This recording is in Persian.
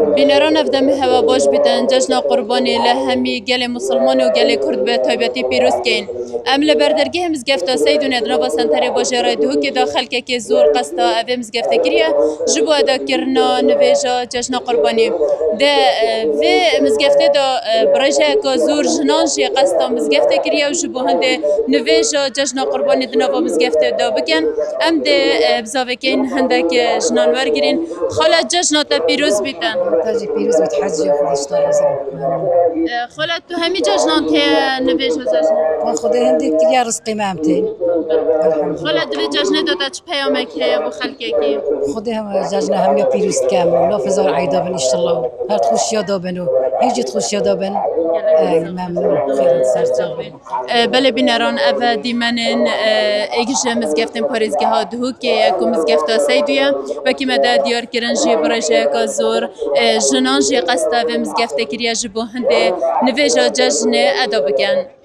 بینران افدم هوا باش بیتن جشن قربانی لهمی گل مسلمان و گل کرد به تایبەتی پیروز کین. ام لبردرگی مزگفتا سیدون ادنا با سنتر باجرای دهو که داخل که زور قصدا اوه مزگفتا کریه جبو ادا کرنا نویجا جشن قربانی ده و مزگفته دا برجه که زور جنان جی قصدا مزگفتا کریه و جبو هنده نویجا جشن قربانی دنا با مزگفته دا بکن ام ده بزاوکین هنده که جنان ورگرین خالد جشن تا پیروز بیتن تاجي بيروز بتحجي خدش طالع خالد تو همی جشنان ته نویجا جشن خدي هندي كتير رزقي مامتي الحمد لله خالد دوی جشن دادا چه پیامک هیا بو خلقه کی خدي هم جاجنا هم يا بيروز كامل لا فزار عيدا بن ان شاء الله هات خوش يا دابنو هيجي تخش يا دابن ممنون خير سرجا بله بینران اوه دیمنن ایگش مزگفتن پاریزگه ها دهو که اکو مزگفتا سیدویا و که مده دیار کرن جی برجه که زور جنان جی قصدا و مزگفته کریا جبو هنده نویجا جشن ادا بکن